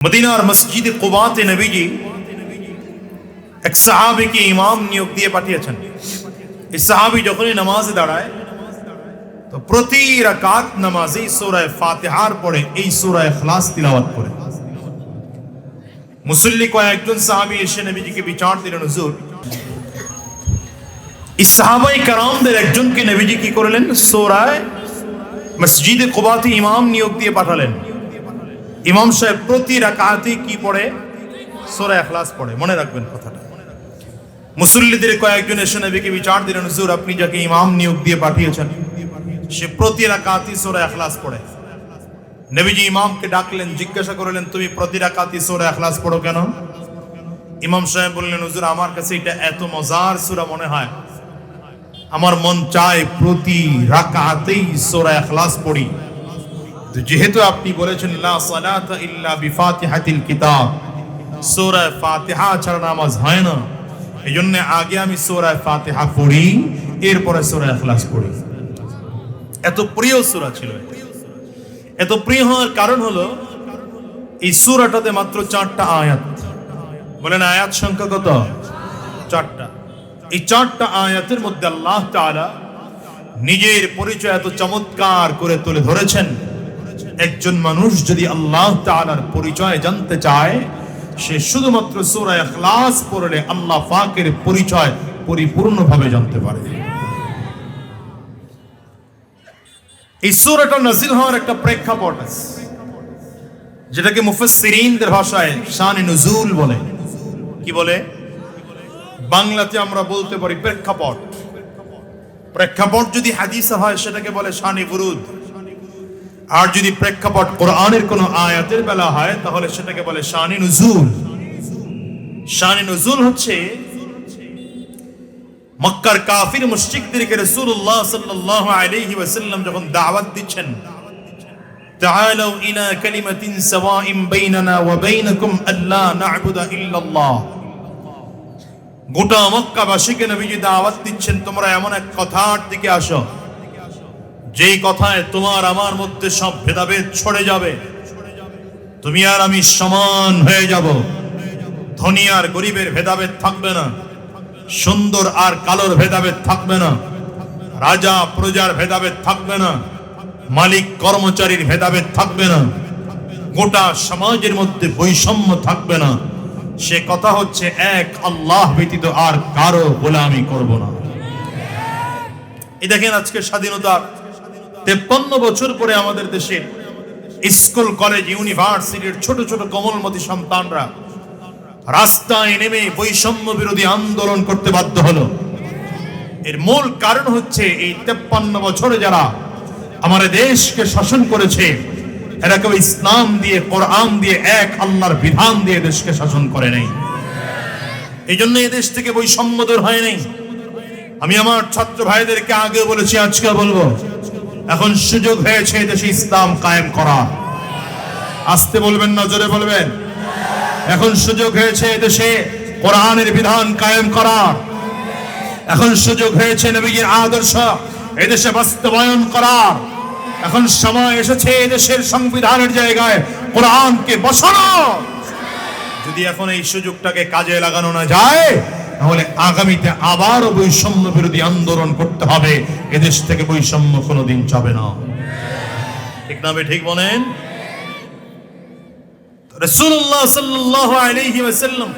Medina और मस्जिद कुबाते नबीजी এক সাহাবীকে ইমাম নিয়োগ দিয়ে পাঠিয়েছেন। এই সাহাবী যখনই নামাজে দাঁড়ায় তো প্রতি রাকাত নামাজে সূরা ফাতিহার পরে এই সূরা ইখলাস তিলাওয়াত করে। মুসল্লি কয়েকজন সাহাবী এসে নবীজিকে বিচার দিলেন, হুজুর এই সাহাবায়ে কেরামদের একজনকে নবীজি কি করলেন, সূরা মসজিদে কুবাতে ইমাম নিয়োগ দিয়ে পাঠালেন। ইমাম সাহেব প্রতি রাকাতে কি পড়ে, সূরা ইখলাস পড়ে। মনে রাখবেন কথাটা। মুসল্লিদের কয়েকজন এসে নবীকে বিচার দিলেন, হুজুর আপনি যাকে ইমাম নিয়োগ দিয়ে পাঠিয়েছেন সে প্রতি রাকাতে সূরা ইখলাস পড়ে। নবীজি ইমামকে ডাকলেন, জিজ্ঞাসা করলেন তুমি প্রতি রাকাতে সূরা ইখলাস পড়ো কেন? ইমাম সাহেব বললেন, হুজুর আমার কাছে এটা এত মজার সূরা মনে হয়, আমার মন চায় প্রতি রাকাতেই সূরা ইখলাস পড়ি। তো যেহেতু আপনি বলেছেন লা সালাতা ইল্লা বিফাতিহাতিল কিতাব, সূরা ফাতিহা ছাড়া নামাজ হয় না, এইজন্য আগে আমি সূরা ফাতিহা পড়ি, এরপরে সূরা ইখলাস পড়ি। এত প্রিয় সূরা ছিল। এত প্রিয় হওয়ার কারণ হলো এই সূরাটাতে মাত্র 4টা আয়াত। বলেন আয়াত সংখ্যা কত? 4টা। এই 4টা আয়াতের মধ্যে আল্লাহ তাআলা নিজের পরিচয় এত চমৎকার করে তুলে ধরেছেন। একজন মানুষ যদি আল্লাহ তাআলার পরিচয় জানতে চায় সে শুধুমাত্র সূরা ইখলাস পড়লে আল্লাহ পাকের পরিচয় পরিপূর্ণভাবে জানতে পারে। এই সূরাটা নাযিল হওয়ার একটা প্রেক্ষাপট আছে, যেটাকে মুফাসসিরিনদের ভাষায় শানে নুজুল বলে। কি বলে? বাংলাতে আমরা বলতে পারি প্রেক্ষাপট। প্রেক্ষাপট যদি হাদিসে হয় সেটাকে বলে শানে বুরুদ, আর যদি প্রেক্ষাপট কোরআনের কোন আয়াতের বেলা হয় তাহলে সেটাকে বলে শানে নুজুল। শানে নুজুল হচ্ছে মক্কার কাফির মুশরিকদেরকে রাসূলুল্লাহ সাল্লাল্লাহু আলাইহি ওয়াসাল্লাম যখন দাওয়াত দিচ্ছেন, তাআলু ইলা কালিমাতিন সাওয়াইন বাইনানা ওয়া বাইনাকুম আল্লা না'বুদা ইল্লাল্লাহ। গোটা মক্কাবাসীকে নবীজি দাওয়াত দিচ্ছেন, তোমরা এমন এক কথার দিকে আসো যেই কথায় তোমার আমার মধ্যে সব ভেদাভেদ ছড়ে যাবে, তুমি আর আমি সমান হয়ে যাব, ধনী আর গরিবের ভেদাভেদ থাকবে না, সুন্দর আর কালোর ভেদাভেদ থাকবে না, রাজা প্রজার ভেদাভেদ থাকবে না, মালিক কর্মচারীর ভেদাভেদ থাকবে না, গোটা সমাজের মধ্যে বৈষম্য থাকবে না। সে কথা হচ্ছে এক আল্লাহ ব্যতীত আর কারো গোলামি করব না। এই দেখেন আজকে স্বাধীনতার 53 বছর পরে আমাদের দেশে স্কুল কলেজ ইউনিভার্সিটির ছোট ছোট কোমলমতি সন্তানরা রাস্তায় নেমে বৈষম্য বিরোধী আন্দোলন করতে বাধ্য হলো। এর মূল কারণ হচ্ছে এই 53 বছরে যারা আমাদের দেশকে শাসন করেছে এরা কেউ ইসলাম দিয়ে, কোরআন দিয়ে, এক আল্লাহর বিধান দিয়ে দেশকে শাসন করে নাই। এই জন্য এই দেশ থেকে বৈষম্য দূর হয় নাই। আমি আমার ছাত্র ভাইদেরকে আগে বলেছি, আজকে বলবো, এখন সুযোগ হয়েছে দেশে ইসলাম কায়েম করা। আস্তে বলবেন না, জোরে বলবেন। এখন সুযোগ হয়েছে দেশে কোরআনের বিধান কায়েম করা। এখন সুযোগ হয়েছে নবীর আদর্শ এদেশে বাস্তবায়ন করার। এখন সময় এসেছে দেশের সংবিধানের জায়গায় কোরআনকে বসানো। যদি এখন এই সুযোগটাকে কাজে লাগানো না যায় তাহলে আগামীতে আবারও বৈষম্য বিরোধী আন্দোলন করতে হবে। এদেশ থেকে বৈষম্য কোনোদিন যাবে না। ঠিক না? ঠিক বলেন। রাসূলুল্লাহ সাল্লাল্লাহু আলাইহি ওয়াসাল্লাম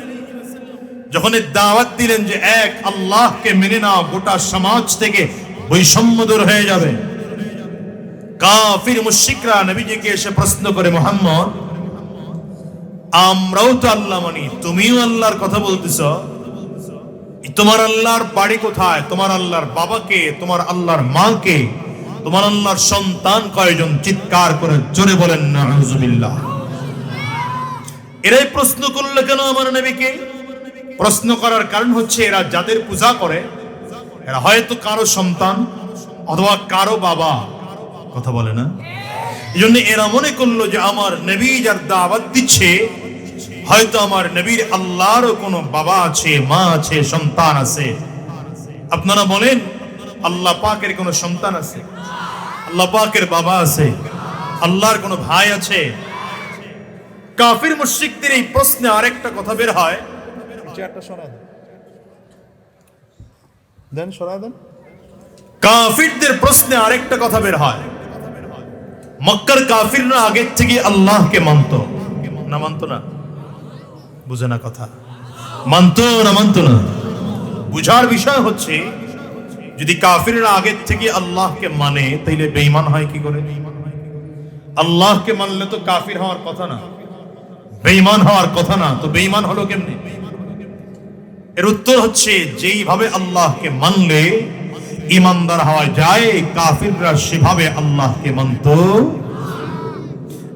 যখন দাওয়াত দিলেন যে এক আল্লাহকে মেনে নাও, গোটা সমাজ থেকে বৈষম্য দূর হয়ে যাবে, কাফির মুশরিকরা নবীজিকে এসে প্রশ্ন করে, মুহাম্মদ আমরাও তো আল্লাহ মানি, তুমিও আল্লাহর কথা বলতেছো, তোমার আল্লাহর বাড়ি কোথায়, তোমার আল্লাহর বাবাকে, তোমার আল্লাহর মাকে, তোমার আল্লাহর সন্তান কয়জন? চিৎকার করে জোরে বলেন নাউযুবিল্লাহ। এরাই প্রশ্ন করলো কেন আমার নবীকে? প্রশ্ন করার কারণ হচ্ছে এরা যাদের পূজা করে এরা হয়তো কারো সন্তান অথবা কারো বাবা। কথা বলে না? এই জন্য এরা মনে করলো যে আমার নবী যার দাওয়াত দিচ্ছে হয়তো আমার নবীর আল্লাহরও কোনো বাবা আছে, মা আছে, সন্তান আছে। আপনারা বলেন আল্লাহ পাকের কোনো সন্তান আছে? আল্লাহ পাকের বাবা আছে? আল্লাহর কোনো ভাই আছে? কাফির মুশরিকদের এই প্রশ্নে আরেকটা কথা বের হয়, কাফিরদের প্রশ্নে আরেকটা কথা বের হয়। মক্কার কাফিররা আগের থেকে আল্লাহকে মানত না? মানত না? বুঝে না কথা? মানত না? মানত না? বুঝার বিষয় হচ্ছে, যদি কাফিররা আগের থেকে আল্লাহকে মানে তাইলে বেঈমান হয় কি করে? আল্লাহকে মানলে তো কাফির হওয়ার কথা না, বেঈমান হওয়ার কথা না, তো বেঈমান হলো কেমনে? এর উত্তর হচ্ছে, যেইভাবে আল্লাহকে মানলে ঈমানদার হওয়া যায়, কাফিররা সেভাবে আল্লাহকে মানত।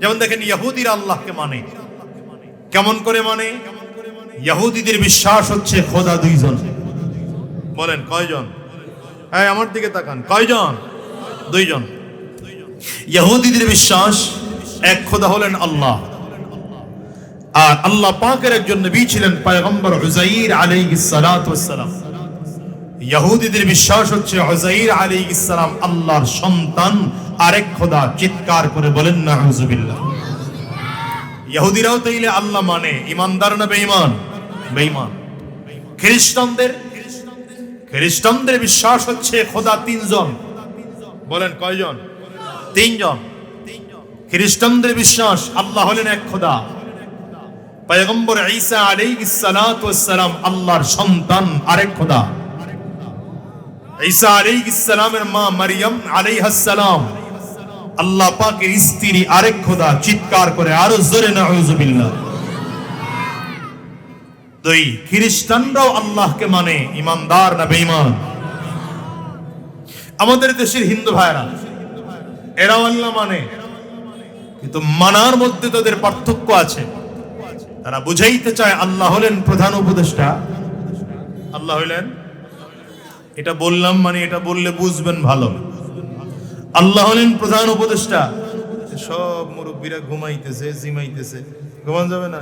যেমন দেখেন, ইহুদিরা আল্লাহকে মানে। কেমন করে মানে? ইহুদিদের বিশ্বাস হচ্ছে খোদা দুইজন। বলেন কয়জন? হ্যাঁ, আমার দিকে তাকান, কয়জন? দুইজন। ইহুদিদের বিশ্বাস এক খোদা হলেন আল্লাহ, আর আল্লাহ পাকের একজন নবী ছিলেন পয়গম্বর উযাইর আলাইহিস সালাতু ওয়াস সালাম। ইহুদিদের বিশ্বাস হচ্ছে উযাইর আলাইহিস সালাম আল্লাহর সন্তান, আরেক খোদা। চিৎকার করে বলেন নাউযুবিল্লাহ। ইহুদিরাও তাইলে আল্লাহ মানে, ঈমানদার না বেঈমান? বেঈমান। খ্রিস্টানদের বিশ্বাস হচ্ছে খোদা তিনজন। বলেন কয়জন? তিনজন। খ্রিস্টানদের বিশ্বাস আল্লাহ হলেন এক খোদা, পয়গম্বর ঈসা আলাইহিস সালাতু ওয়াস সালাম আল্লাহর সন্তান, আরেক খোদা। ঈসা আলাইহিস সালামের মা মারইয়াম আলাইহাস সালাম আল্লাহ পাকের স্ত্রী, আরেক খোদা। চিৎকার করে আরো জোরে নাউযুবিল্লাহ। দুই, খ্রিস্টানরাও আল্লাহকে মানে, ঈমানদার না বেঈমান? আমাদের দেশের হিন্দু ভাইরা, এরাও আল্লাহ মানে, কিন্তু মানার মধ্যে তাদের পার্থক্য আছে। তারা বুঝাইতে চায় আল্লাহ হলেন প্রধান উপদেষ্টা। আল্লাহ হলেন, এটা বললাম মানে এটা বললে বুঝবেন ভালো, আল্লাহ হলেন প্রধান উপদেষ্টা। সব মুরব্বীরা ঘুমাইতেছে, জিমাইতেছে, ঘুমান যাবে না?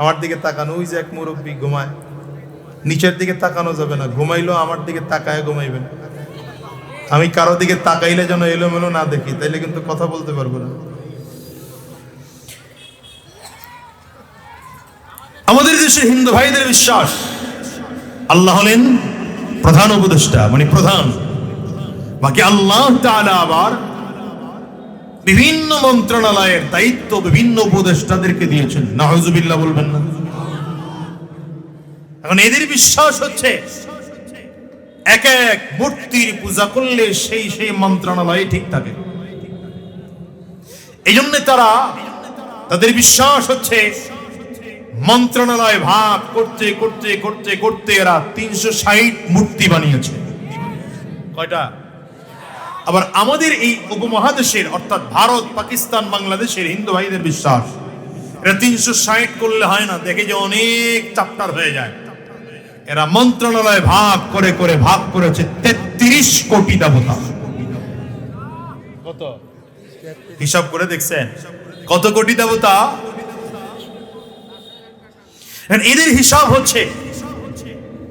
আমার দিকে তাকানো, ওই যে এক মুরব্বী ঘুমায়, নিচের দিকে তাকানো যাবে না, ঘুমাইলো আমার দিকে তাকায় ঘুমাইবেন। আমি কারো দিকে তাকাইলে যেন এলোমেলো না দেখি, তাইলে কিন্তু কথা বলতে পারবো না। আমাদের দেশের হিন্দু ভাইদের বিশ্বাস আল্লাহ হলেন প্রধান উপদেষ্টা, মানে প্রধান। বাকি আল্লাহ তাআলা আবার বিভিন্ন মন্ত্রণালয়ের দায়িত্ব বিভিন্ন উপদেষ্টাদেরকে দিয়েছেন। নাউযুবিল্লাহ বলবেন না? এখন এদের বিশ্বাস হচ্ছে এক এক মূর্তির পূজা করলে সেই সেই মন্ত্রণালয়ে ঠিক থাকে। এই জন্য তাদের বিশ্বাস হচ্ছে মন্ত্রণালয় ভাগ করতে করতে করতে করতে এরা 360 মূর্তি বানিয়েছে। কয়টা? আবার আমাদের এই উপমহাদেশের অর্থাৎ ভারত, পাকিস্তান, বাংলাদেশের হিন্দু ভাইদের বিশ্বাস এরা 360 করলে হয় না, দেখে যে অনেক চ্যাপ্টার হয়ে যায়। এরা মন্ত্রণালয় ভাগ করে করে ভাগ করেছে 33 কোটি দেবতা। কত হিসাব করে দেখছেন? কত কোটি দেবতা? এদের হিসাব হচ্ছে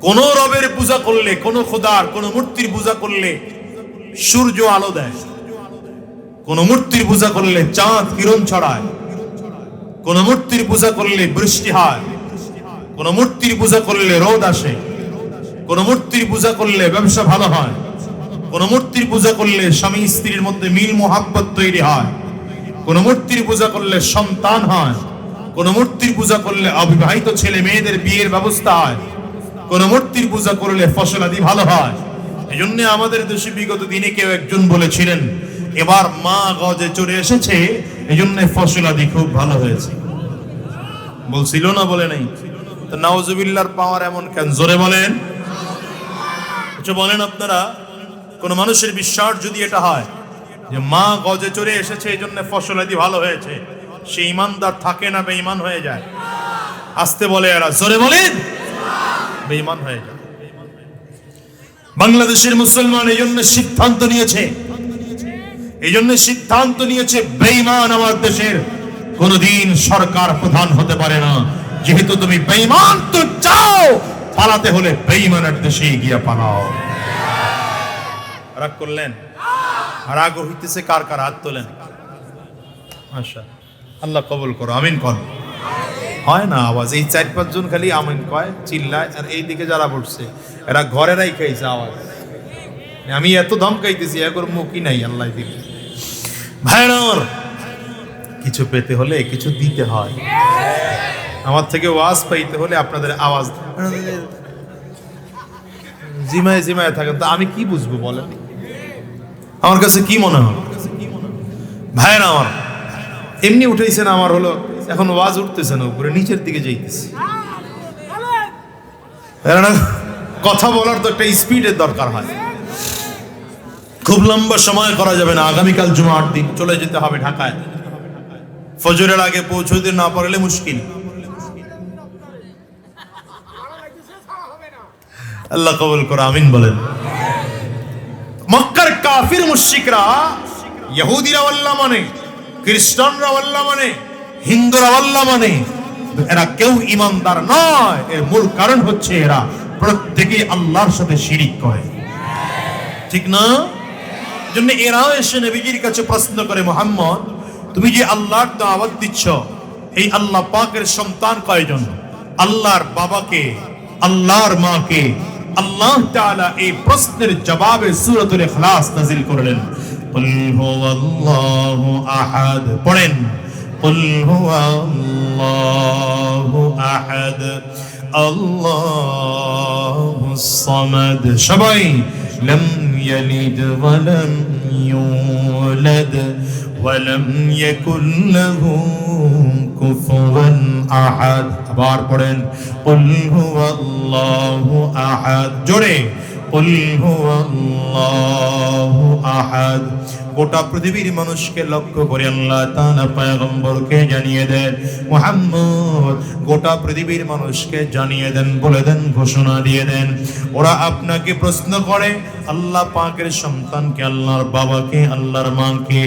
কোন রবের পূজা করলে, কোন খোদার, কোন মূর্তির পূজা করলে সূর্য আলো দেয়, কোন মূর্তির পূজা করলে চাঁদ কিরণ ছড়ায়, কোন মূর্তির পূজা করলে বৃষ্টি হয়, কোন মূর্তির পূজা করলে রোদ আসে, কোন মূর্তির পূজা করলে ব্যবসা ভালো হয়, কোন মূর্তির পূজা করলে স্বামী স্ত্রীর মধ্যে মিল মোহাব্বত তৈরি হয়, কোন মূর্তির পূজা করলে সন্তান হয়, কোন মূর্তির পূজা করলে অবিবাহিত ছেলে মেয়েদের বিয়ের ব্যবস্থা হয়, কোন মূর্তির পূজা করলে ফসলাদি ভালো হয়। এই জন্য আমাদের দেশে বিগত দিনে কেউ একজন বলেছিলেন, এবার মা গজে চড়ে এসেছে, এই জন্য ফসলাদি খুব ভালো হয়েছে। বলছিল না? বলে নাই? তো নাউজুবিল্লাহর পাওয়ার এমন কেন? জোরে বলেন। আচ্ছা বলেন আপনারা, কোন মানুষের বিশ্বাস যদি এটা হয় যে মা গজে চড়ে এসেছে এই জন্য ফসলাদি ভালো হয়েছে, সে ঈমানদার থাকে না বেঈমান হয়ে যায়? আসতে বলে এরা, জোরে বলেন। বেঈমান হয়ে যায়। বাংলাদেশের মুসলমান এই জন্য সিদ্ধান্ত নিয়েছে বেঈমান আমার দেশের কোনদিন সরকার প্রধান হতে পারে না। যেহেতু তুমি বেঈমান, তো চাও পালাতে হলে বেঈমানের দেশে গিয়ে পালাও। রাগ করলেন? রাগ হইতেছে কার কার? হাত তোলেন। আচ্ছা, আল্লাহ কবুল করো, আমিন কর। হয় না আওয়াজ, এই 4-5 জন খালি আমিন কয়, চিল্লায়, আর এইদিকে যারা বসছে এরা ঘরেরাই খাইছে আওয়াজ। আমি এত ধমকাইতেছি, এখন মুখই নাই আল্লাহ দিলে। ভাইরার কিছু পেতে হলে কিছু দিতে হয়। আমার থেকে ওয়াজ পাইতে হলে আপনাদের আওয়াজ জিমায় জিমায় থাকেন, তো আমি কি বুঝবো বলেন? আমার কাছে কি মনে হয় ভাইরা, আমার এমনি উঠেছেন, আমার হলো এখন ওয়াজ উঠতেছে না, উপরে নিচের দিকে যাইতেছে। কথা বলার তো একটা স্পিডের দরকার হয়। খুব লম্বা সময় করা যাবে না। আগামীকাল জুমার দিন চলে যেতে হবে ঢাকায়। ফজরের আগে পৌঁছতে না পারলে মুশকিল। আল্লাহ কবুল করে, আমিন বলেন। মক্কার কাফির মুশরিকরা, ইহুদিরা আল্লাহ মানে, খ্রিস্টানরা আল্লাহ মানে, হিন্দুরা আল্লাহ মানে, এরা কেউ ইমানদার নয়। এর মূল কারণ হচ্ছে এরা প্রত্যেকেই আল্লাহর সাথে শিরিক করে, ঠিক না? জন্য এরাও এসে নবীজির কাছে প্রশ্ন করে, মুহাম্মদ তুমি যে আল্লাহর দাওয়াত দিচ্ছ, এই আল্লাহ পাকের সন্তান কয়জন? আল্লাহর বাবাকে, আল্লাহর মাকে? আল্লাহ তাআলা এই প্রশ্নের জবাবে সূরাতুল ইখলাস নাযিল করলেন। কুল হুয়াল্লাহু আহাদ, পড়েন, কুল হুয়াল্লাহু আহাদ আল্লাহুস সামাদ। সবাই লাম ইয়ালিদ ওয়া লাম ইউলাদ ওয়া লাম ইয়াকুল লাহু কুফুয়ান আহাদ। আবার পড়েন, কুল হুয়াল্লাহু আহাদ, জোরে, কুল হুয়াল্লাহু আহাদ। গোটা পৃথিবীর মানুষকে লক্ষ্য করে আল্লাহ তাআলা পয়গম্বরকে জানিয়ে দেন, মুহাম্মদ গোটা পৃথিবীর মানুষকে জানিয়ে দেন, বলে দেন, ঘোষণা দিয়ে দেন। ওরা আপনাকে প্রশ্ন করে আল্লাহ পাকের সন্তানকে, আল্লাহর বাবাকে, আল্লাহর মাকে।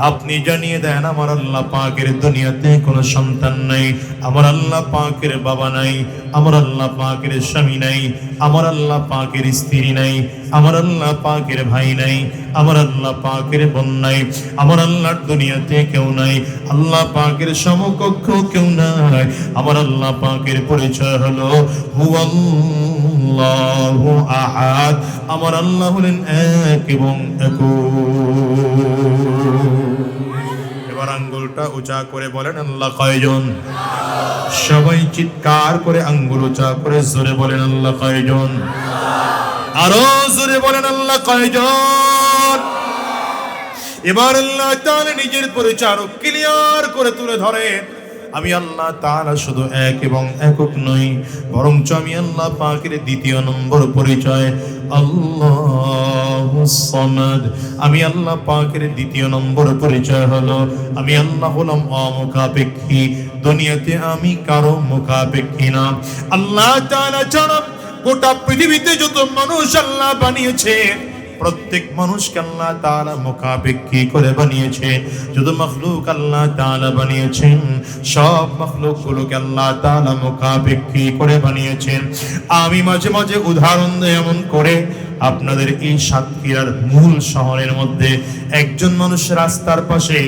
আপনি জানিয়ে দেন আমার আল্লাহ পাকের দুনিয়াতে কোনো সন্তান নাই, আমার আল্লাহ পাকের বাবা নাই, আমার আল্লাহ পাকের স্বামী নাই, আমার আল্লাহ পাকের স্ত্রী নাই, আমার আল্লাহ পাকের ভাই নাই, আমার আল্লাহ পাকের বোন নাই, আমার আল্লাহর দুনিয়াতে কেউ নাই, আল্লাহ পাকের সমকক্ষ কেউ নাই। আমার আল্লাহ পাকের পরিচয় হলো হুয়াল্লাহু আহাদ। আমার আল্লাহ হলেন এক এবং একক। এবার আঙ্গুলটা উঁচা করে বলেন আল্লাহ কয়জন? সবাই চিৎকার করে আঙ্গুল উঁচা করে জোরে বলেন আল্লাহ কয়জন? আরো জোরে বলেন আল্লাহ কয়জন? এবার আল্লাহ তাআলা নিজের পরিচয় আরো ক্লিয়ার করে তুলে ধরে, আমি আল্লাহ তাআলা শুধু এক এবং একক নই, বরঞ্চ আমি আল্লাহ পাকের দ্বিতীয় নম্বর পরিচয় আল্লাহুস সামাদ। আমি আল্লাহ পাকের দ্বিতীয় নম্বর পরিচয় হলো আমি আল্লাহ হলাম অমুখাপেক্ষী। দুনিয়াতে আমি কারো মুখাপেক্ষী না। আল্লাহ তাআলা ছাড়া গোটা পৃথিবীতে যত মানুষ আল্লাহ বানিয়েছে, প্রত্যেক মানুষকে আল্লাহ তাআলা মুখাপেক্ষী করে বানিয়েছে। যত মাখলুক আল্লাহ তাআলা বানিয়েছেন, সব মাখলুকগুলোকে আল্লাহ তাআলা মুখাপেক্ষী করে বানিয়েছেন। আমি মাঝে মাঝে উদাহরণ দেই এমন করে, আপনাদের এই সাতক্ষীরার মূল শহরের মধ্যে একজন মানুষ রাস্তার পাশে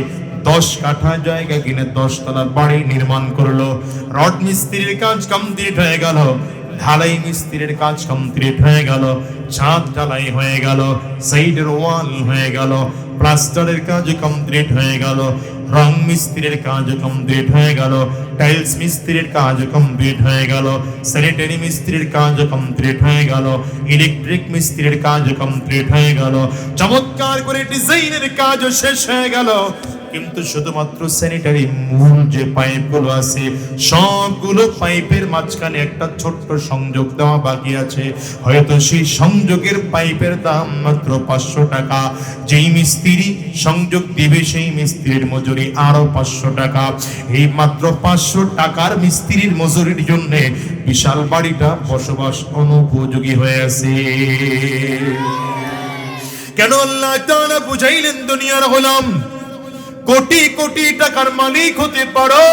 10 কাঠা জায়গা কিনে 10 তলা বাড়ি নির্মাণ করলো। রড মিস্ত্রির কাজ কমপ্লিট হয়ে গেল, ঢালাই মিস্ত্রির কাজ কমপ্লিট হয়ে গেল, ছাদ ঢালাই হয়ে গেল, সাইডের ওয়াল হয়ে গেল, প্লাস্টারের কাজ কমপ্লিট হয়ে গেল, রং মিস্ত্রির কাজ কমপ্লিট হয়ে গেল, টাইলস মিস্ত্রির কাজ কমপ্লিট হয়ে গেল, স্যানিটারি মিস্ত্রির কাজ কমপ্লিট হয়ে গেল, ইলেকট্রিক মিস্ত্রির কাজ কমপ্লিট হয়ে গেল, চমৎকার করে ডিজাইনের কাজ শেষ হয়ে গেল। কিন্তু শুধুমাত্র স্যানিটারি মূল যে পাইপগুলো আছে, সবগুলো পাইপের মাঝখানে একটা ছোট্ট সংযোগ দেওয়া বাকি আছে। হয়তো সেই সংযোগের পাইপের দাম মাত্র 500 টাকা। যেই মিস্ত্রি সংযোগ দিবে সেই মিস্ত্রির মজুরি আরো 500 টাকা। এই মাত্র 500 টাকার মিস্ত্রির মজুরির জন্য বিশাল বাড়িটা বসবাস অনুপযোগী হয়ে আছে। কেন আল্লাহ তাআলা বুঝাইলেন, দুনিয়ার গোলাম কোটি কোটি টাকার মালিক হতে পারো,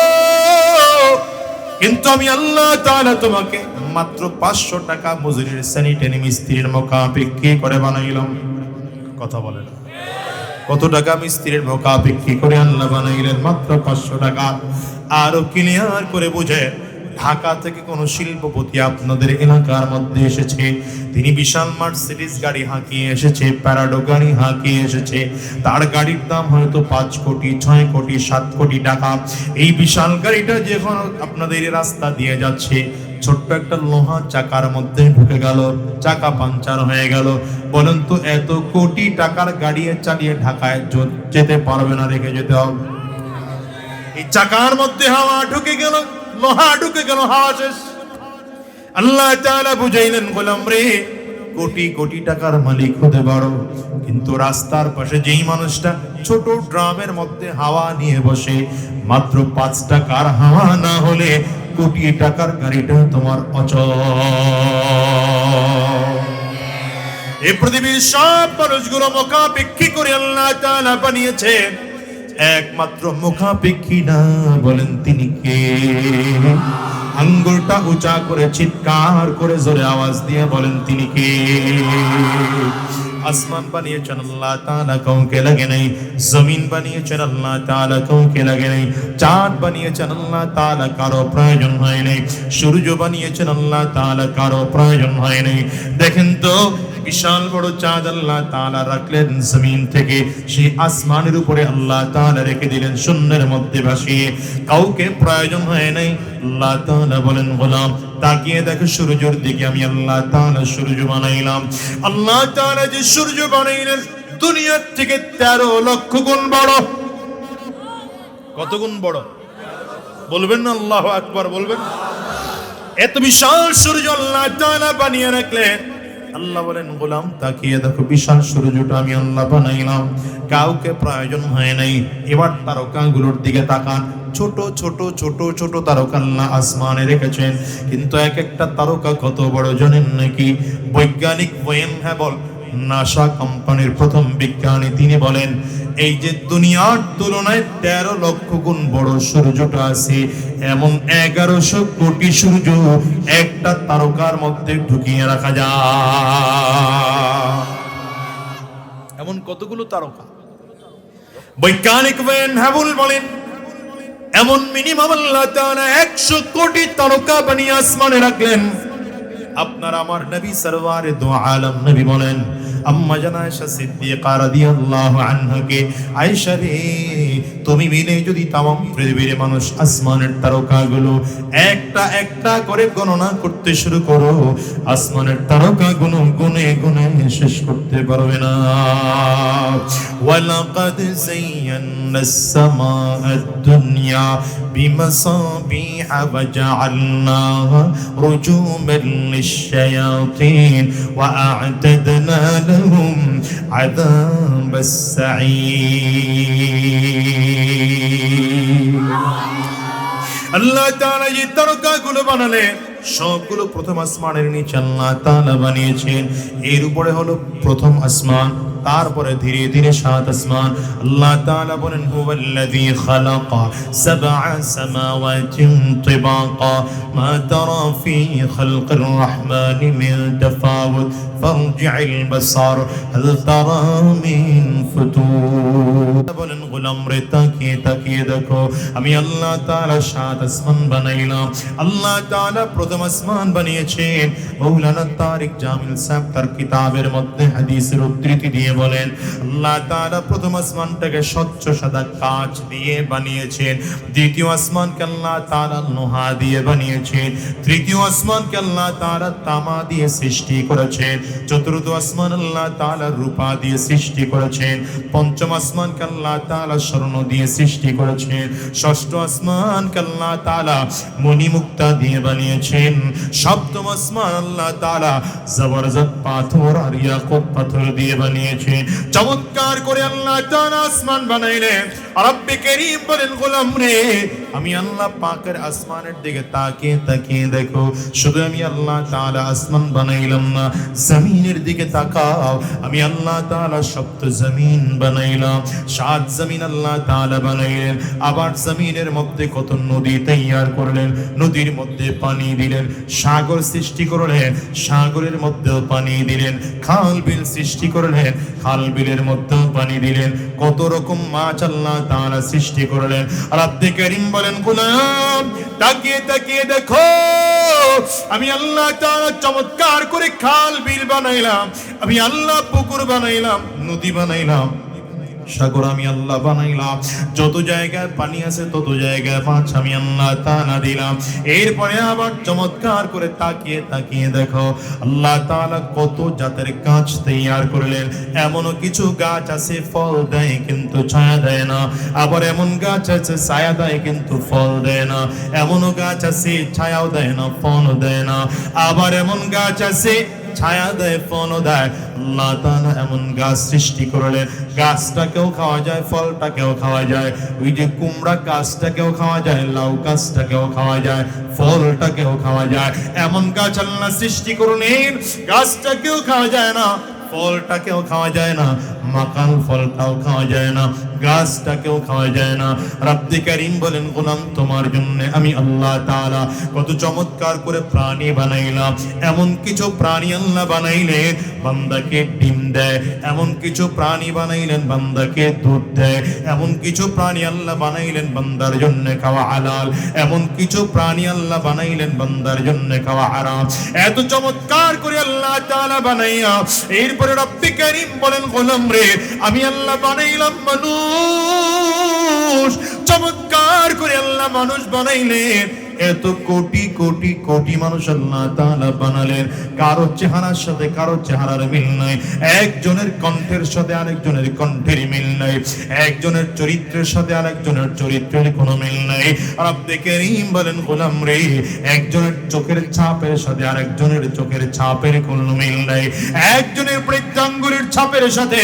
কিন্তু আমি আল্লাহ তাআলা তোমাকে মাত্র 500 টাকা মজুরির স্যানিটারি মিস্ত্রির মুখাপেক্ষী করে বানাইলাম। কথা বলে না? কত টাকা মিস্ত্রির ভোকা বিক্রি করে আল্লাহ বানাইলেন? মাত্র 500 টাকা। আরো ক্লিয়ার করে বুঝে, ঢাকা থেকে কোন শিল্পপতি আপনাদের এলাকার মধ্যে এসেছে, তিনি বিশাল মার্সিডিজ গাড়ি হাঁকিয়ে এসেছে, প্যারাডো গাড়ি হাঁকিয়ে এসেছে, তার গাড়ির দাম হয়তো 5 কোটি, 6 কোটি, 7 কোটি টাকা। এই বিশাল গাড়িটা যখন আপনাদের রাস্তা দিয়ে যাচ্ছে, ছোট্ট একটা লোহা চাকার মধ্যে ঢুকে গেল, চাকা পাঞ্চার হয়ে গেল। বলেন তো, এত কোটি টাকার গাড়ি চালিয়ে ঢাকায় যেতে পারবে না, রেখে যেতে হবে। এই চাকার মধ্যে হাওয়া ঢুকে গেল, লোহা ঢুকে গেল, হাওয়া শেষ। আল্লাহ তাআলা বুঝাইলেন, গোলাম রে, কোটি কোটি টাকার মালিক হতে পারো, কিন্তু রাস্তার পাশে যেই মানুষটা ছোট ড্রামের মধ্যে হাওয়া নিয়ে বসে, মাত্র 5 টাকার হাওয়া না হলে কোটি টাকার গাড়িটা তোমার অচল। এই পৃথিবীর সব মানুষগুলো মুখাপেক্ষী করে আল্লাহ তাআলা বানিয়েছে, একমাত্র মুখাপেক্ষী না, বলেন তিনি কে? আঙ্গুলটা উঁচা করে চিৎকার করে জোরে আওয়াজ দিয়ে বলেন তিনি কে? আসমান বানিয়েছেন আল্লাহ তাআলা, কাউকে লাগে নাই। জমিন বানিয়েছেন আল্লাহ তাআলা, কাউকে লাগে নাই। চাঁদ বানিয়েছেন আল্লাহ তাআলা, কারো প্রয়োজন হয় নাই। সূর্য বানিয়েছেন আল্লাহ তাআলা, কারো প্রয়োজন হয় নাই। দেখেন তো, বিশাল বড় চাঁদ আল্লাহ তাআলা রাখলেন জমিন থেকে, সেই আসমানের উপরে আল্লাহ তাআলা রেখে দিলেন শূন্যের মধ্যে ভাসিয়ে, কাউকে প্রয়োজন হয় নাই। আল্লাহ তাআলা বলেন, গোলাম তাকিয়ে দেখো সূর্যের দিকে, আমি আল্লাহ তাআলা সূর্য বানাইলাম। আল্লাহ তাআলা যে সূর্য বানাইলেন দুনিয়ার থেকে 13 লক্ষ গুণ বড়। কত গুণ বড় বলবেন না? আল্লাহু আকবার বলবেন। এত বিশাল সূর্য আল্লাহ তাআলা বানিয়ে রাখলেন। আল্লাহ বলেন, গোলাম তাকিয়ে দেখো, বিশাল সূর্যটা আমি আল্লাহ বানাইলাম, কাউকে প্রয়োজন হয় নাই। এবার তারকাগুলোর দিকে তাকান, ছোট ছোট ছোট ছোট তারকা আল্লাহ আসমানে রেখেছেন, কিন্তু এক একটা তারকা কত বড় জানেন নাকি? বৈজ্ঞানিক ওয়েন হ্যাবল, নাসা কোম্পানির প্রথম বিজ্ঞানী, তিনি বলেন, এই যে দুনিয়ার তুলনায় 13 লক্ষ গুণ বড় সূর্যটা আছে, এমন 1100 কোটি সূর্য একটা তারকার মধ্যে ঢুকিয়ে রাখা যায়। এমন কতগুলো তারকা? বৈজ্ঞানিক ওয়েন হ্যাবল বলেন, এমন মিনিমাম আল্লাহ তাআলা 100 কোটি তারকা বানিয়ে আসমানে রাখলেন। আপনার আমার নবী সরওয়ারে দো আলম নবী বলেন, আম্মা জান আয়েশা সিদ্দিকা রাদিয়াল্লাহু আনহাকে, আয়েশা রে, তুমি মিলে যদি তামাম পৃথিবীর মানুষ আসমানের তারকাগুলো একটা একটা করে গণনা করতে শুরু করো, আসমানের তারকাগুলো গুনে গুনে শেষ করতে পারবে না। ওয়ালাকাদ যায়্যানাস সামাআদ দুনিয়া বিমাসাবিহা ওয়া জাআলনাহা রুজুমান লিশ-শায়াতিন ওয়া আ'তাদনা লাহুম আযাবাস সাঈর। আল্লাহ তাআলা যে তারকাগুলো বানালেন, সবগুলো প্রথম আসমানের নিচে আল্লাহ তাআলা বানিয়েছেন। এর উপরে হলো প্রথম আসমান, তারপরে ধীরে ধীরে 7 আসমান। আল্লাহ তাআলা বলেন, হুয়াল্লাযী খালাকা সাবআ সামাওয়াতিন তিবাকা মা তারা ফী খালকির রাহমানি মিন তাফাউত ফারজি'ল বাসার হাল তারা মিন ফুতুর। বলেন, গোলাম রে, তাকিয়ে তাকিয়ে দেখো, আমি আল্লাহ তাআলা 7 আসমান বানাইলাম। আল্লাহ তাআলা প্রথম আসমান বানিয়েছেন। মাওলানা তারিক জামিল সাহেব তার কিতাবের মধ্যে হাদিসের উদ্ধৃতি দিয়ে বলেন, আল্লাহ তাআলা প্রথম আসমানটাকে স্বচ্ছ সাদা কাঁচ দিয়ে বানিয়েছেন। দ্বিতীয় আসমানকে আল্লাহ তাআলা লোহা দিয়ে বানিয়েছেন। তৃতীয় আসমানকে আল্লাহ তাআলা তামা দিয়ে সৃষ্টি করেছেন। চতুর্থ আসমান আল্লাহ তাআলা রূপা দিয়ে সৃষ্টি করেছেন। পঞ্চম আসমানকে আল্লাহ তাআলা স্বর্ণ দিয়ে সৃষ্টি করেছেন। ষষ্ঠ আসমানকে আল্লাহ তাআলা মণিমুক্তা দিয়ে বানিয়েছেন। সপ্তম আসমান আল্লাহ তাআলা জবরদস্ত পাথর আর ইয়াকুত পাথর দিয়ে বানিয়েছেন। চমৎকার করে আল্লাহ তাআলা আসমান বানাইলেন। রব্বে কারীম বলেন গোলাম রে আমি আল্লাহ পাকের আসমানের দিকে তাকিয়ে তাকিয়ে দেখো শুধু আমি আল্লাহ তাআলা আসমান বানাইলাম না জমিনের দিকে তাকাও আমি আল্লাহ তাআলা সপ্ত জমিন বানাইলাম সাত জমিন আল্লাহ তাআলা বানাইলেন আবার জমিনের মধ্যে কত নদী তৈয়ার করলেন নদীর মধ্যে পানি দিলেন সাগর সৃষ্টি করলেন সাগরের মধ্যেও পানি দিলেন খাল বিল সৃষ্টি করলেন খাল বিলের মধ্যেও পানি দিলেন কত রকম মাছ আল্লাহ তাআলা সৃষ্টি করলেন রব্বে কারীম বলেন গোলাম তাকিয়ে তাকিয়ে দেখো আমি আল্লাহ তাআলা চমৎকার করে খাল বিল বানাইলাম আমি আল্লাহ পুকুর বানাইলাম নদী বানাইলাম সাগর আমি আল্লাহ বানাইলাম যত জায়গায় পানি আছে তত জায়গায় মাছ আমি আল্লাহ তাআলা দিলাম এরপরে আবার চমৎকার করে তাকিয়ে তাকিয়ে দেখো আল্লাহ তাআলা কত জাতের গাছ তৈয়ার করলেন এমনও কিছু গাছ আছে ফল দেয় কিন্তু ছায়া দেয় না আবার এমন গাছ আছে ছায়া দেয় কিন্তু ফল দেয় না এমনও গাছ আছে ছায়াও দেয় না ফলও দেয় না আবার এমন গাছ আছে ছায়া দেয় ফলও দেয় আল্লাহ তাআলা এমন গাছ সৃষ্টি করলেন গাছটাকেও খাওয়া যায় ফলটাকেও খাওয়া যায় ওই যে কুমড়া গাছটাকেও খাওয়া যায় লাউ গাছটাকেও খাওয়া যায় ফলটাকেও খাওয়া যায় এমন গাছ আল্লাহ সৃষ্টি করলেন গাছটাকেও খাওয়া যায় না ফলটাকেও খাওয়া যায় না মাকাল ফলটাও খাওয়া যায় না গাছটাকেও খাওয়া যায় না রব্বে কারীম বলেন গোলাম তোমার জন্য আমি আল্লাহ তাআলা কত চমৎকার করে প্রাণী বানাইলাম এমন কিছু প্রাণী আল্লাহ বানাইলেন বান্দাকে ডিম দেয় এমন কিছু প্রাণী বানাইলেন বান্দাকে দুধ দেয় এমন কিছু প্রাণী আল্লাহ বানাইলেন বান্দার জন্য খাওয়া হালাল এমন কিছু প্রাণী আল্লাহ বানাইলেন বান্দার জন্য খাওয়া হারাম এত চমৎকার করে আল্লাহ তাআলা বানাইয়া এরপরে রব্বে কারীম বলেন গোলাম রে আমি আল্লাহ বানাইলাম মানুষ চমৎকার করে আল্লাহ মানুষ বানাইলেন এত কোটি কোটি কোটি মানুষ আল্লাহ তাআলা বানালেন কারো চেহারার সাথে কারো চেহারার মিল নাই একজনের কণ্ঠের সাথে আরেকজনের কণ্ঠের মিল নাই একজনের চরিত্রের সাথে আরেকজনের চরিত্রের কোনো মিল নাই রব্বে কারীম বলেন গোলাম রে একজনের চোখের ছাপের সাথে আরেকজনের চোখের ছাপের কোনো মিল নাই একজনের বৃদ্ধাঙ্গুলের ছাপের সাথে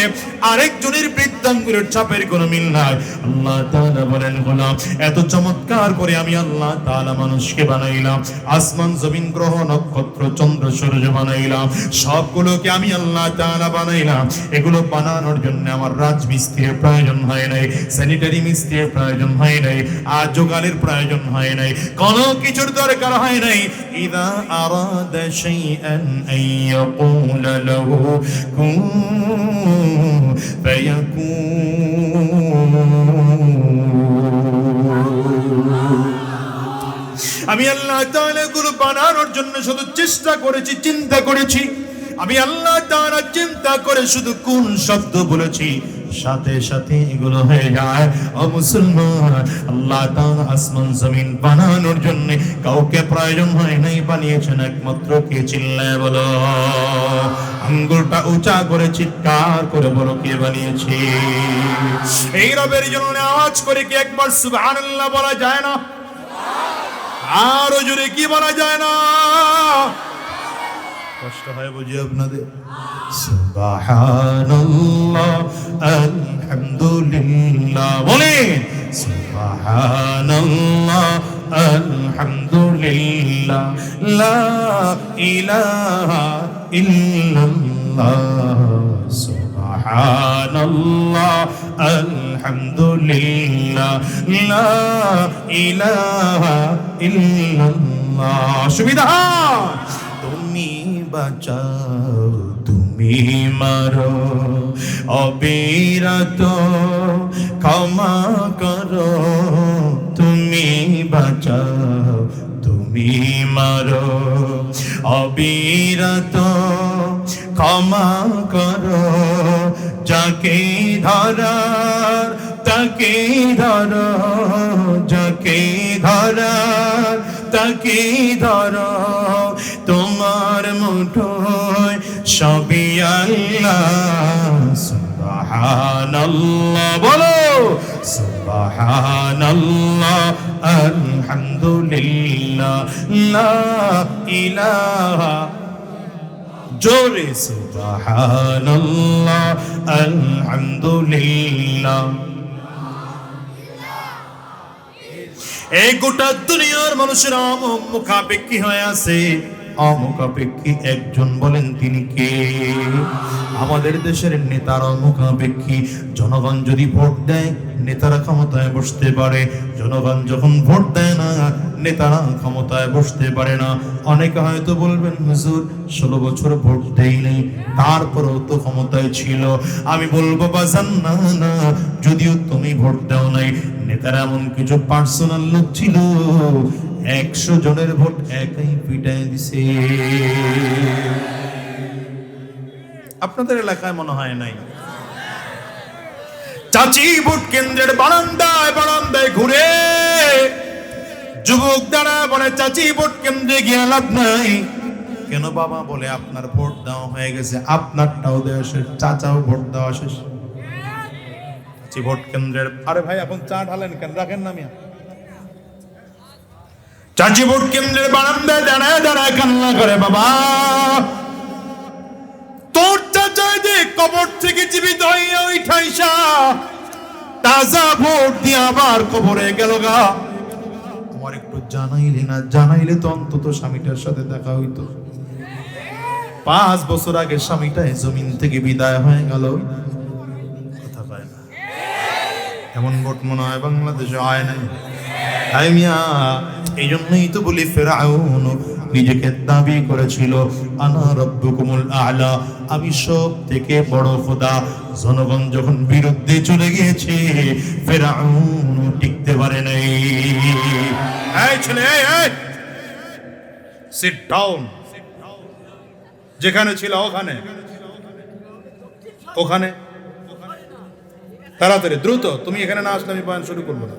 আরেকজনের বৃদ্ধাঙ্গুলের ছাপের কোনো মিল নাই আল্লাহ তাআলা বলেন গোলাম এত চমৎকার করে আমি আল্লাহ তাআলা মানুষকে বানাইলাম আসমান জমিন গ্রহ নক্ষত্র চন্দ্র সূর্য বানাইলাম সবগুলোকে আমি আল্লাহ তাআলা বানাইলাম এগুলো বানানোর জন্য আমার রাজমিস্ত্রির প্রয়োজন হয় নাই স্যানিটারি মিস্ত্রির প্রয়োজন হয় নাই আর জোগালির প্রয়োজন হয় নাই কোনো কিছুর দরকার হয় নাই ইদা আরাদা শাইআন আইয়াকুলা লাহু কুন ফায়াকুন আমি আল্লাহ তাআলা গুলো বানানোর জন্য শুধু চেষ্টা করেছি চিন্তা করেছি আমি আল্লাহ তাআলা চিন্তা করে শুধু কোন শব্দ বলেছি সাথে সাথে এগুলো হয়ে যায় ও মুসলমান আল্লাহ তাআলা আসমান জমিন বানানোর জন্য কাউকে প্রয়োজন হয় নাই বানিয়েছেন একমাত্র কে চিল্লায় বলো আঙ্গুলটা উঁচা করে চিৎকার করে বলো কে বানিয়েছে এই রবের জন্য আওয়াজ করে কি একবার সুবহানাল্লাহ বলা যায় না আরো জোরে কি বলা যায় না কষ্ট হয় বুঝি আপনাদের সুবহানাল্লাহ আলহামদুলিল্লাহ বলেন সুবহানাল্লাহ আলহামদুলিল্লাহ লা ইলাহা ইল্লাল্লাহ সুবহানাল্লাহ আলহামদুলিল্লাহ লা ইলাহা ইল্লাল্লাহ সুবিধা তুমি বাঁচাও তুমি মারো অবিরত ক্ষমা করো তুমি বাঁচাও তুমি মারো অবিরত ক্ষমা করো যাকে ধরার তাকে ধরো যাকে ধরার তাকে ধরো তোমার মুঠোয় সবই আল্লাহ সুবহানাল্লাহ বলো সুবহানাল্লাহ আলহামদুলিল্লাহ লা ইলাহা জোরে সুবহানাল্লাহ আলহামদুলিল্লাহ এই গোটা দুনিয়ার মানুষের মুখাপেক্ষী হয়ে আছে, অমুখাপেক্ষী একজন, বলেন তিনি কে? আমাদের দেশের নেতারা মুখাপেক্ষী। জনগণ যদি ভোট দেয় নেতারা ক্ষমতায় বসতে পারে, জনগণ যখন ভোট দেয় না নেতারা ক্ষমতায় বসতে পারে না। অনেকে হয়তো বলবেন হুজুর 16 বছর ভোট দেয়নি তারপরেও তো ক্ষমতায় ছিল। আমি বলবো বাজান না না, যদিও তুমি ভোট দাও নাই, নেতারা এমন কিছু পার্সোনাল লোক ছিল 100 জনের ভোট একাই পিটায় দিছে। আপনাদের এলাকায় মনে হয় নাই? চাচি ভোট কেন্দ্রের বারান্দায় বারান্দায় ঘুরে যুবক দ্বারা বলে চাচি ভোট কেন্দ্রে গিয়ে লাভ নাই। কেন বাবা? বলে আপনার ভোট দেওয়া হয়ে গেছে, আপনারটাও দেওয়া শেষ, চাচাও ভোট দেওয়া শেষ। চাচি ভোট কেন্দ্রের, আরে ভাই এখন চা ঢালেন কেন, রাখেন না মিয়া। চাচি ভোট কেন্দ্রের বারান্দায় দাঁড়ায় দাঁড়ায় কান্না করে, বাবা তোর চাচা যে কবর থেকে জীবিত হইয়া উঠাইসা তাজা ভোট দিয়ে আবার কবরে গেল গা, আমার একটু জানাইলে না, জানাইলে তো অন্তত স্বামীটার সাথে দেখা হইতো। 5 বছর আগে স্বামীটা জমিন থেকে বিদায় হয়ে গেল, কথা কয় না। এমন ভোট মনে হয় বাংলাদেশে হয় নাই। এই জন্যই তো বলি ফেরাউন নিজেকে দাবি করেছিল আনা রাব্বুকুমুল আ'লা, আমি সব থেকে বড় খোদা। জনগণ যখন বিরুদ্ধে চলে গিয়েছে ফেরাউন টিকতে পারে নাই। এই ছেলে, এই সিট ডাউন। যেখানে ছিল ওখানে ওখানে তাড়াতাড়ি দ্রুত, তুমি এখানে না আসলে আমি বয়ান শুরু করবো না।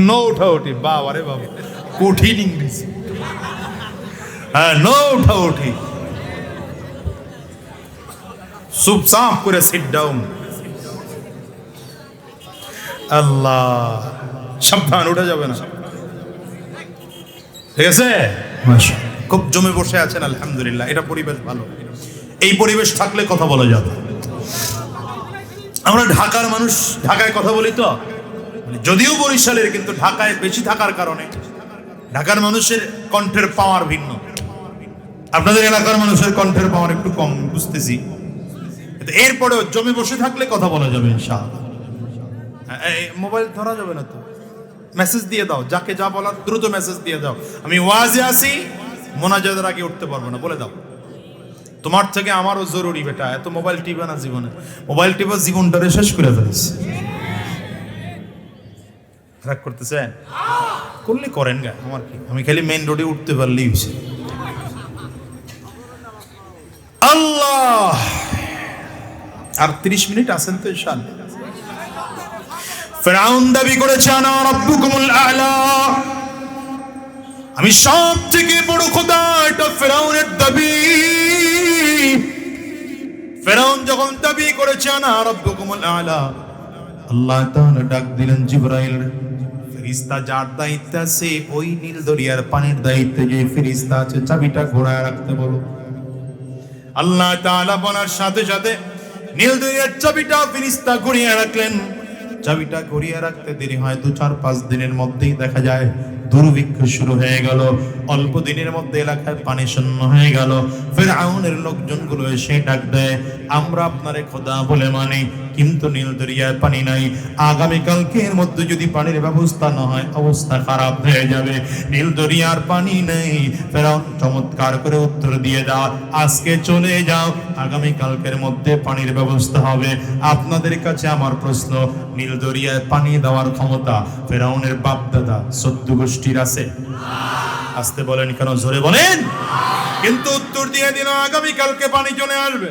নো উঠাউঠি, বাবা রে বাবা, কঠিন ইংলিশ। হ্যাঁ, নো উঠাউঠি, চুপচাপ করে সিট ডাউন। আল্লাহ, সাবধান, উঠে যাবে না, ঠিক আছে? খুব জমে বসে আছেন আলহামদুলিল্লাহ, এটা পরিবেশ ভালো। এই পরিবেশ থাকলে কথা বলা যাবে। আমরা ঢাকার মানুষ, ঢাকায় কথা বলি তো, যদিও বরিশালের, কিন্তু ঢাকায় বেশি থাকার কারণে ঢাকার মানুষের কণ্ঠের পাওয়ার ভিন্ন। আপনাদের এলাকার মানুষের কণ্ঠের পাওয়ার একটু কম বুঝতেছি, এরপরেও জমে বসে থাকলে কথা বলা যাবে ইনশাআল্লাহ। মোবাইল ধরা যাবে না তো, মেসেজ দিয়ে দাও, যাকে যা বলার দ্রুত মেসেজ দিয়ে দাও। আমি ওয়াজে আসি, মোনাজাতের আগে উঠতে পারবো না, বলে দাও। তোমার থেকে আমারও জরুরি বেটা, এত মোবাইল টিপে না জীবনে, মোবাইল টিপে জীবনটারে শেষ করে ফেলেছে। রাগ করতেছেন? করলে করেন গা, আমার কি, আমি খালি মেইন রোডে উঠতে পারলেই হয়েছে। আল্লাহ, আর 30 মিনিট আছেন তো ইনশাআল্লাহ। ফিরআউন দাবি করেছে আনা রাব্বুকুমুল আ'লা, আমি সব থেকে বড় খোদা, এটা ফিরআউনের দাবি। ফিরআউন যখন দাবি করেছে আনা রাব্বুকুমুল আ'লা, আল্লাহ তাআলা ডাক দিলেন জিবরাইল, ফেরেশতা যার দায়িত্বে আছে ওই নীল দরিয়ার পানির দায়িত্বে যে ফেরেশতা আছে, চাবিটা ঘোরায় রাখতে বলো। আল্লাহ তাআলা বলার সাথে সাথে নীল দরিয়ার চাবিটা ফেরেশতা ঘুরিয়ে রাখলেন। চাবিটা ঘুরিয়ে রাখতে দেরি হয় 2-4-5 দিনের মধ্যেই দেখা যায় দুর্ভিক্ষ শুরু হয়ে গেল। অল্প দিনের মধ্যে এলাকায় পানি শূন্য হয়ে গেল। ফিরআউনের লোকজনগুলো এসে ডাক দেয়, আমরা আপনারে খোদা বলে মানি, কিন্তু নীল দরিয়ায় পানি নাই। আগামীকালকের মধ্যে যদি পানির ব্যবস্থা না হয় অবস্থা খারাপ হয়ে যাবে। নীল দরিয়ার পানি নেই। ফিরআউন চমৎকার করে উত্তর দিয়ে দাও, আজকে চলে যাও, আগামীকালকের মধ্যে পানির ব্যবস্থা হবে। আপনাদের কাছে আমার প্রশ্ন, নীল দরিয়ায় পানি দেওয়ার ক্ষমতা ফিরআউনের বাপ দাদা 14 গোষ্ঠীর আছে? আসতে বলেন কেন, জোরে বলেন। কিন্তু উত্তর দিয়ে দিল আগামীকালকে পানি চলে আসবে।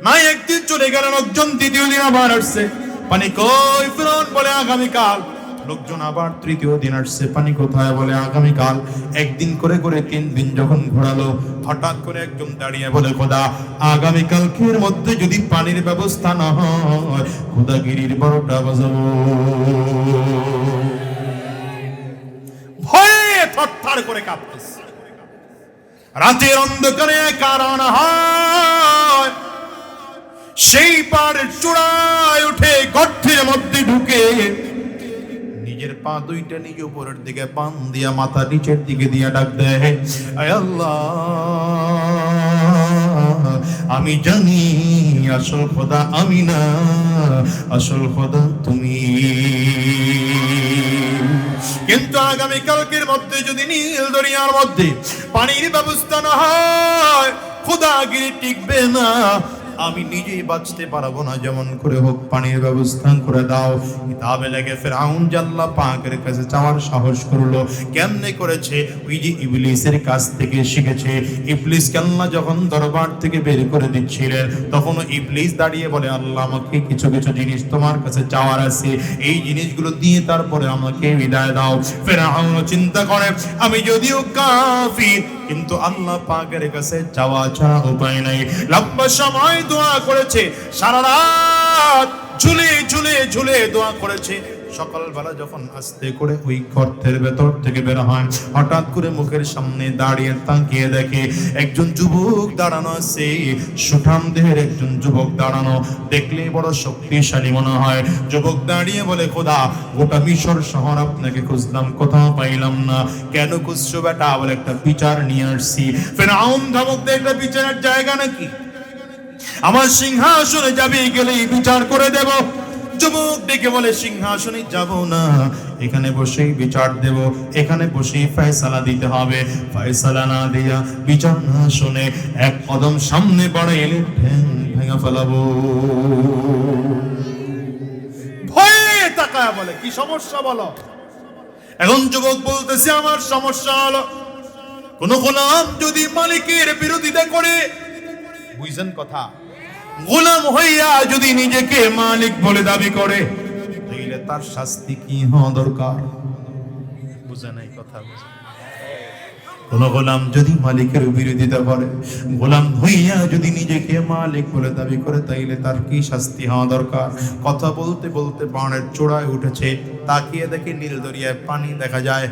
না, একদিন চলে গেল, লোকজন দ্বিতীয় দিন আবার আসছে, পানি কই? ফিরআউন বলে আগামীকাল। লোকজন আবার তৃতীয় দিন আসছে, পানি কোথায়? বলে আগামীকাল। একদিন করে করে 3 দিন যখন ঘোরালো, হঠাৎ করে একজন দাঁড়িয়ে বলে, খোদা আগামীকালকের মধ্যে যদি পানির ব্যবস্থা না হয় খোদাগিরির 12টা বাজাবো। ভয়ে থরথর করে কাঁপতেছে। রাতের অন্ধকারে কারণ হয় সেই পাড়ের চূড়ায় উঠে গর্তের মধ্যে ঢুকে নিজের পা দুইটা নিজে উপরের দিকে পান দিয়া মাথা নিচের দিকে দিয়া ডাক দেয়, আয় আল্লাহ, আমি জানি আসল খোদা আমি না, আসল খোদা তুমি। কিন্তু আগামী কালকের মধ্যে যদি নীল দরিয়ার মধ্যে পানির ব্যবস্থা না হয়, খোদাগিরি টিকবে না, আমি নিজেই বাঁচতে পারবো না, যেমন করে হোক পানির ব্যবস্থা করে দাও। কিতাবে লেগে ফেরাউন আল্লাহ পাকের কাছে চাওয়ার সাহস করলো। কেমনে করেছে? ওই যে ইবলিসের কাছ থেকে শিখেছে। ইবলিসকে আল্লাহ যখন দরবার থেকে বের করে দিচ্ছিলেন, তখন ইবলিস দাঁড়িয়ে বলে, আল্লাহ, আমাকে কিছু কিছু জিনিস তোমার কাছে চাওয়ার আছে, এই জিনিসগুলো দিয়ে তারপরে আমাকে বিদায় দাও। ফেরাউন চিন্তা করে, আমি যদিও কাফির, কিন্তু আল্লাহ পাকের কাছে চাওয়া ছাড়া উপায় নাই। লম্বা সময় দোয়া করেছে, সারা রাত ঝুলে ঝুলে ঝুলে দোয়া করেছে। সকালবেলা যখন আস্তে করে ওই গর্তের ভেতর থেকে বের হয়, হঠাৎ করে মুখের সামনে দাঁড়িয়ে তাকিয়ে দেখে একজন যুবক দাঁড়ানো আছে। সুঠাম দেহের একজন যুবক দাঁড়ানো, দেখলে বড় শক্তিশালী মনে হয়। যুবক দাঁড়িয়ে বলে, খোদা, গোটা মিশর শহর আপনাকে খুঁজলাম, কোথাও পাইলাম না। কেন খুঁজছো বেটা? বলে, একটা বিচার নিয়ে আসছি। ফেরাউন ধমক দেয়, একটা বিচারের জায়গা নাকি? আমার সিংহাসনে যাবে, গেলেই বিচার করে দেব। যুবক ডেকে বলে, সিংহাসনে যাব না, এখানে বসেই বিচার দেব, এখানে বসেই ফয়সালা দিতে হবে। ফয়সালা না দিয়া, বিচার না শুনে এক কদম সামনে বাড়াইলে ঠ্যাং ভেঙে ফেলাবো। ভয়ে তাকায় বলে, কি সমস্যা বলো? এখন যুবক বলতেছে, আমার সমস্যা হলো, কোন গোলাম যদি মালিকের বিরোধিতা করে, বুঝছেন কথা, গোলাম হইয়া যদি নিজেকে মালিক বলে দাবি করে, তাহলে তার শাস্তি কি হওয়া দরকার? বুঝে নাই কথা? কোন গোলাম যদি মালিকের বিরোধিতা করে, গোলাম হইয়া যদি নিজেকে মালিক বলে দাবি করে, তাইলে তার কি শাস্তি হওয়া দরকার? কথা বলতে বলতে বাণের চূড়ায় উঠেছে, তাকিয়ে দেখে নীল দরিয়ায় পানি দেখা যায়।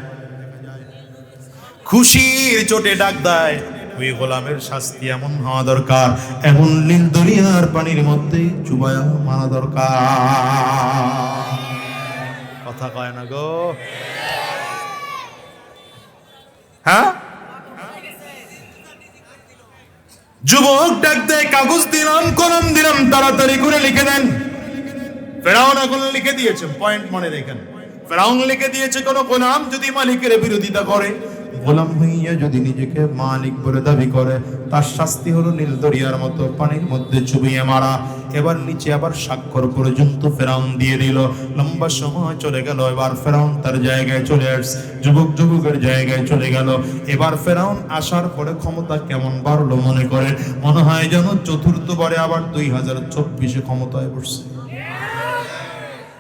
খুশির চোটে ডাক দেয়, ওই গোলামের শাস্তি এমন হওয়া দরকার, এমন নীল দরিয়ার পানির মধ্যে চুবায়া মারা দরকার। কথা কয় না গো? হ্যাঁ? যুবক ডাক দেয়, কাগজ দিলাম, কলম দিলাম, তাড়াতাড়ি করে লিখে দেন। ফেরাউন এখন লিখে দিয়েছে, পয়েন্ট মনে রেখেন। ফেরাউন লিখে দিয়েছে, কোন গোলাম যদি মালিকের বিরোধিতা করে, গোলাম হইয়া যদি নিজেকে মালিক বলে দাবি করে, তার শাস্তি হলো নীল দরিয়ার মতো পানির মধ্যে চুবিয়ে মারা। এবার নিচে আবার স্বাক্ষর পর্যন্ত ফেরাউন দিয়ে দিল। লম্বা সময় চলে গেল, এবার ফেরাউন তার জায়গায় চলে আসছে, যুবক যুবকের জায়গায় চলে গেল। এবার ফেরাউন আসার পরে ক্ষমতা কেমন বাড়লো মনে করে, মনে হয় যেন চতুর্থবারে আবার 2024 ক্ষমতায় বসছে।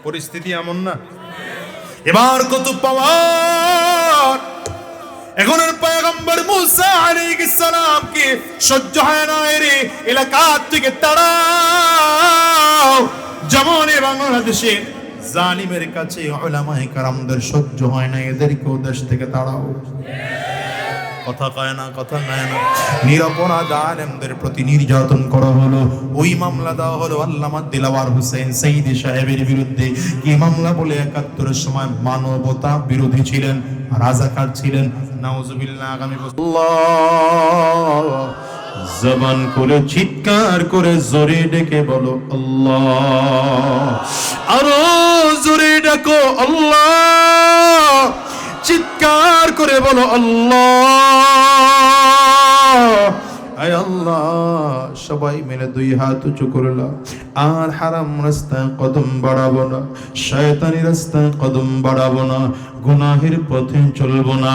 পরিস্থিতি এমন না? এবার কত পাওয়ার! এখন পয়গম্বর মুসা আলাইহিস সালাম কে সহ্য হয় না, এর এলাকা থেকে তাড়াও। যেমন বাংলাদেশে জালিমের কাছে উলামায়ে কেরামদের সহ্য হয় না, এদেরকেও দেশ থেকে তাড়াও। কথা কয় না? কথা কয় না? নিরপরাধ আলেমদের প্রতি নির্যাতন করা হলো। ওই মামলা দেওয়া হলো আল্লামা দিলওয়ার হোসেন সাইদি সাহেবের বিরুদ্ধে। কি মামলা? বলে 71-এর সময় মানবতা বিরোধী ছিলেন, রাজাকার ছিলেন। নাউজুবিল্লাহ। আগামী আল্লাহ জবান করে চিৎকার করে জোরে ডেকে বলো আল্লাহ, আরো জোরে ডাকো আল্লাহ, চিৎকার করে বলো আল্লাহ। আয় আল্লাহ, সবাই মিলে 2 হাত উঁচু করলাম। আর হারাম রাস্তায় কদম বাড়াবো না, শয়তানি রাস্তায় কদম বাড়াবো না, গুনাহের পথে চলবো না।